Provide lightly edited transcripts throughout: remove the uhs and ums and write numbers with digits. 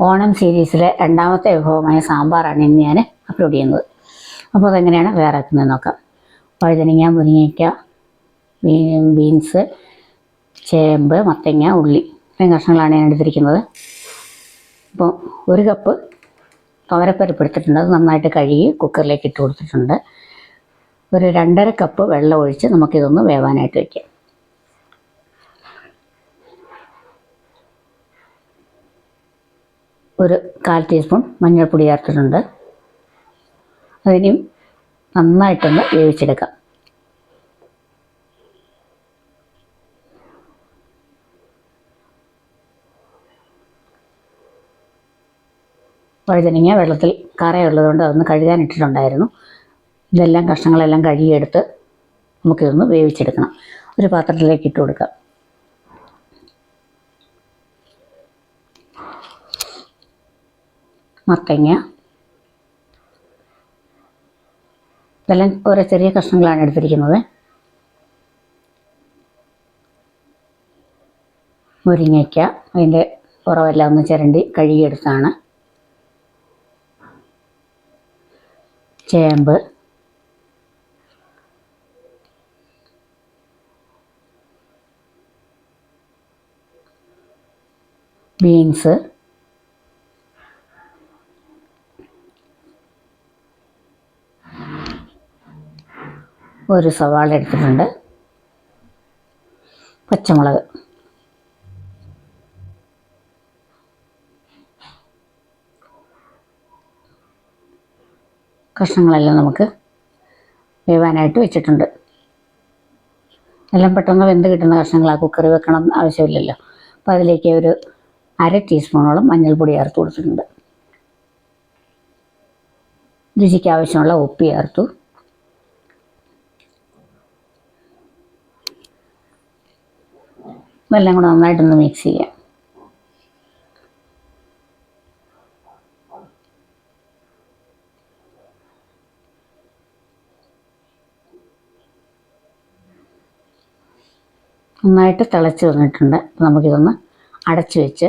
ഓണം സീരീസിലെ രണ്ടാമത്തെ വിഭവമായ സാമ്പാറാണ് ഇന്ന് ഞാൻ അപ്ലോഡ് ചെയ്യുന്നത്. അപ്പോൾ അതെങ്ങനെയാണ് വേറെ ആക്കുന്നത് നോക്കാം. വഴുതനങ്ങ, മുരിങ്ങയ്ക്ക, ബീൻസ്, ചേമ്പ്, മത്തങ്ങ, ഉള്ളി ഇത്രയും കഷ്ണങ്ങളാണ് ഞാൻ എടുത്തിരിക്കുന്നത്. അപ്പോൾ 1 കപ്പ് തുവരപ്പരിപ്പ് എടുത്തിട്ടുണ്ട്. അത് നന്നായിട്ട് കഴുകി കുക്കറിലേക്ക് ഇട്ട് കൊടുത്തിട്ടുണ്ട്. ഒരു 2.5 കപ്പ് വെള്ളം ഒഴിച്ച് നമുക്കിതൊന്ന് വേവാനായിട്ട് വയ്ക്കാം. ഒരു 1/4 ടീസ്പൂൺ മഞ്ഞൾപ്പൊടി ചേർത്തിട്ടുണ്ട്. അതിനും നന്നായിട്ടൊന്ന് വേവിച്ചെടുക്കാം. വഴുതനങ്ങ വെള്ളത്തിൽ കറയുള്ളതുകൊണ്ട് അതൊന്ന് കഴുകാനിട്ടിട്ടുണ്ടായിരുന്നു. ഇതെല്ലാം കഷ്ണങ്ങളെല്ലാം കഴുകിയെടുത്ത് നമുക്കിതൊന്ന് വേവിച്ചെടുക്കണം. ഒരു പാത്രത്തിലേക്ക് ഇട്ട് കൊടുക്കാം. മത്തങ്ങ ഇതെല്ലാം ഓരോ ചെറിയ കഷ്ണങ്ങളാണ് എടുത്തിരിക്കുന്നത്. മുരിങ്ങയ്ക്ക അതിൻ്റെ പുറമെല്ലാം ഒന്ന് ചിരണ്ടി കഴുകിയെടുത്താണ്. ചേമ്പ്, ബീൻസ്, ഒരു സവാള എടുത്തിട്ടുണ്ട്. പച്ചമുളക്, കഷ്ണങ്ങളെല്ലാം നമുക്ക് വേവാനായിട്ട് വെച്ചിട്ടുണ്ട്. എല്ലാം പെട്ടെന്ന് വെന്ത് കിട്ടുന്ന കഷ്ണങ്ങളാണ്. കുക്കറി വെക്കണം ആവശ്യമില്ലല്ലോ. അപ്പോൾ അതിലേക്ക് ഒരു 1/2 ടീസ്പൂണോളം മഞ്ഞൾപ്പൊടി ചേർത്ത് കൊടുത്തിട്ടുണ്ട്. രുചിക്ക് ആവശ്യമുള്ള ഉപ്പ് ചേർത്തു. ഇതെല്ലാം കൂടെ നന്നായിട്ടൊന്ന് മിക്സ് ചെയ്യാം. നന്നായിട്ട് തിളച്ച് വന്നിട്ടുണ്ട്. നമുക്കിതൊന്ന് അടച്ചു വെച്ച്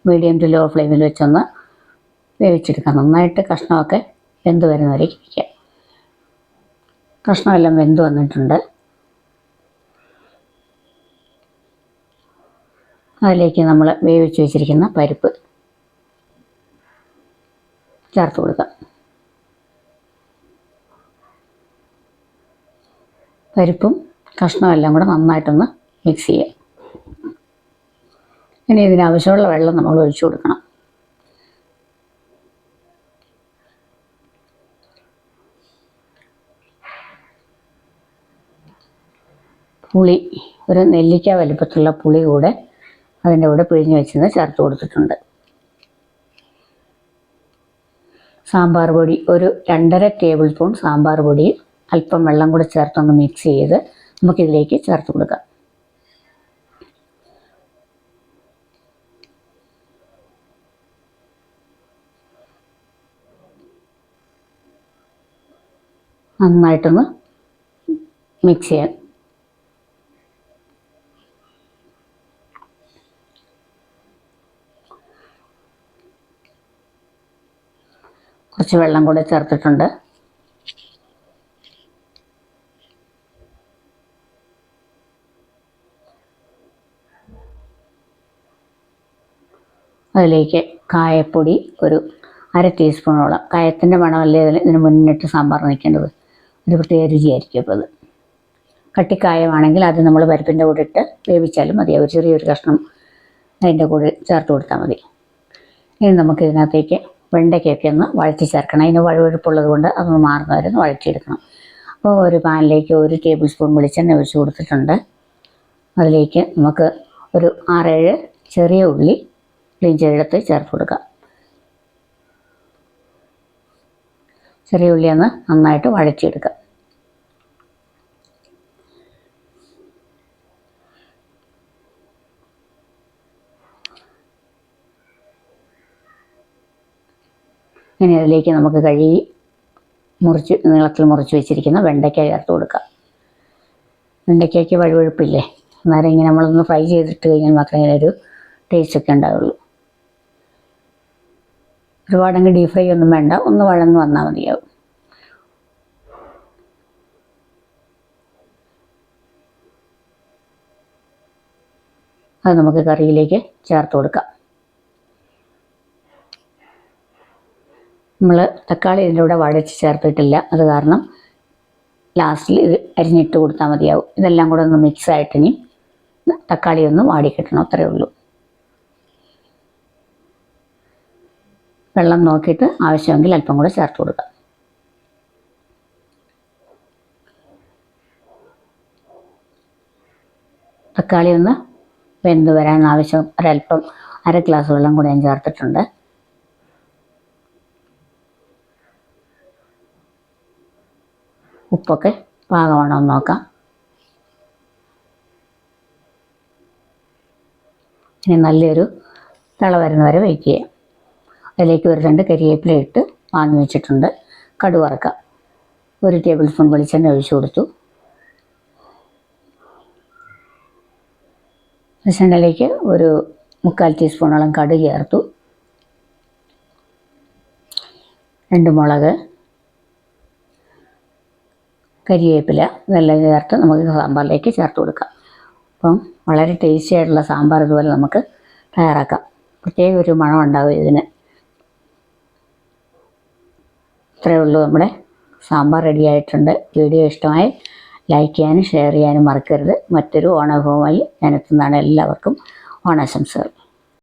മീഡിയം ടു ലോ ഫ്ലെയിമിൽ വെച്ചൊന്ന് വേവിച്ചെടുക്കാം. നന്നായിട്ട് കഷ്ണമൊക്കെ വെന്ത് വരുന്നവരേക്ക് ഇരിക്കാം. കഷ്ണമെല്ലാം വെന്ത് വന്നിട്ടുണ്ട്. അതിലേക്ക് നമ്മൾ വേവിച്ച് വെച്ചിരിക്കുന്ന പരിപ്പ് ചേർത്ത് കൊടുക്കാം. പരിപ്പും കഷ്ണമെല്ലാം കൂടെ നന്നായിട്ടൊന്ന് മിക്സ് ചെയ്യാം. ഇനി ഇതിനാവശ്യമുള്ള വെള്ളം നമ്മൾ ഒഴിച്ചു കൊടുക്കണം. പുളി, ഒരു നെല്ലിക്ക വലിപ്പത്തിലുള്ള പുളി കൂടെ അതിൻ്റെ കൂടെ പിഴിഞ്ഞ് വെച്ചത് ചേർത്ത് കൊടുത്തിട്ടുണ്ട്. സാമ്പാർ പൊടി, ഒരു 2.5 ടേബിൾ സ്പൂൺ സാമ്പാർ പൊടി അല്പം വെള്ളം കൂടെ ചേർത്തൊന്ന് മിക്സ് ചെയ്ത് നമുക്കിതിലേക്ക് ചേർത്ത് കൊടുക്കാം. നന്നായിട്ടൊന്ന് മിക്സ് ചെയ്യാം. കുറച്ച് വെള്ളം കൂടെ ചേർത്തിട്ടുണ്ട്. അതിലേക്ക് കായപ്പൊടി ഒരു 1/2 ടീസ്പൂണോളം. കായത്തിൻ്റെ മണമല്ലേ ഇതിന് മുന്നിട്ട് സാമ്പാർ നിൽക്കേണ്ടത്. ഒരു പ്രത്യേക രുചിയായിരിക്കും. അപ്പോൾ അത് കട്ടിക്കായമാണെങ്കിൽ അത് നമ്മൾ പരിപ്പിൻ്റെ കൂടെ ഇട്ട് വേവിച്ചാലും മതി. ഒരു ചെറിയൊരു കഷ്ണം അതിൻ്റെ കൂടെ ചേർത്ത് കൊടുത്താൽ മതി. ഇനി നമുക്ക് ഇതിനകത്തേക്ക് വെണ്ടയ്ക്കൊക്കെ ഒന്ന് വഴറ്റി ചേർക്കണം. അതിന് വഴുവഴുപ്പുള്ളത് കൊണ്ട് അതൊന്ന് മാറുന്നവരെ ഒന്ന് വഴറ്റിയെടുക്കണം. അപ്പോൾ ഒരു പാനിലേക്ക് 1 ടേബിൾ സ്പൂൺ വെളിച്ചെണ്ണ ഒഴിച്ച് കൊടുത്തിട്ടുണ്ട്. അതിലേക്ക് നമുക്ക് ഒരു 6-7 ചെറിയ ഉള്ളി ക്ലീൻ ചെയ്തെടുത്ത് ചേർത്ത് കൊടുക്കാം. ചെറിയ ഉള്ളി ഒന്ന് നന്നായിട്ട് വഴറ്റിയെടുക്കാം. ഇനി അതിലേക്ക് നമുക്ക് കഴുകി നീളത്തിൽ മുറിച്ച് വെച്ചിരിക്കുന്ന വെണ്ടയ്ക്ക ചേർത്ത് കൊടുക്കാം. വെണ്ടയ്ക്കയ്ക്ക് വഴുവഴുപ്പില്ലേ, അന്നേരം ഇങ്ങനെ നമ്മളൊന്ന് ഫ്രൈ ചെയ്തിട്ട് കഴിഞ്ഞാൽ മാത്രമേ അതിനൊരു ടേസ്റ്റൊക്കെ ഉണ്ടാവുള്ളൂ. ഒരുപാടങ്ങ് ഡീപ് ഫ്രൈ ഒന്നും വേണ്ട, ഒന്ന് വഴന്ന് വന്നാൽ മതിയാവും. അത് നമുക്ക് കറിയിലേക്ക് ചേർത്ത് കൊടുക്കാം. നമ്മൾ തക്കാളി ഇതിൻ്റെ കൂടെ വഴച്ച് ചേർത്തിട്ടില്ല, അത് കാരണം ലാസ്റ്റിൽ ഇത് അരിഞ്ഞിട്ട് കൊടുത്താൽ മതിയാവും. ഇതെല്ലാം കൂടെ ഒന്ന് മിക്സ് ആയിട്ട് ഇനി തക്കാളി ഒന്ന് വാടിക്കിട്ടണം, അത്രയേ ഉള്ളൂ. വെള്ളം നോക്കിയിട്ട് ആവശ്യമെങ്കിൽ അല്പം കൂടെ ചേർത്ത് കൊടുക്കാം. തക്കാളി ഒന്ന് വെന്ത് വരാൻ ആവശ്യം ഒരല്പം 1/2 ഗ്ലാസ് വെള്ളം കൂടെ ഞാൻ ചേർത്തിട്ടുണ്ട്. ഉപ്പൊക്കെ പാകമാണോ എന്ന് നോക്കാം. ഇനി നല്ലൊരു തിള വരുന്ന വരെ വെയിറ്റ് ചെയ്യാം. അതിലേക്ക് ഒരു 2 കരിവേപ്പില ഇട്ട് വാങ്ങി വെച്ചിട്ടുണ്ട്. കടുക് വറുക്കാം. 1 ടേബിൾ സ്പൂൺ വെളിച്ചെണ്ണ ഒഴിച്ചു കൊടുത്തു. വെളിച്ചെണ്ണയിലേക്ക് ഒരു 3/4 ടീസ്പൂണോളം കടുക് ചേർത്തു. 2 മുളക്, കരിവേപ്പില ഇതെല്ലാം ചേർത്ത് നമുക്ക് സാമ്പാറിലേക്ക് ചേർത്ത് കൊടുക്കാം. അപ്പം വളരെ ടേസ്റ്റി ആയിട്ടുള്ള സാമ്പാർ ഇതുപോലെ നമുക്ക് തയ്യാറാക്കാം. പ്രത്യേക ഒരു മണം ഉണ്ടാവും ഇതിന്. ഇത്രയേ ഉള്ളൂ, നമ്മുടെ സാമ്പാർ റെഡി ആയിട്ടുണ്ട്. വീഡിയോ ഇഷ്ടമായി ലൈക്ക് ചെയ്യാനും ഷെയർ ചെയ്യാനും മറക്കരുത്. മറ്റൊരു ഓണവിഭവമായി ഞാൻ എത്തുന്നതാണ്. എല്ലാവർക്കും ഓണാശംസകൾ.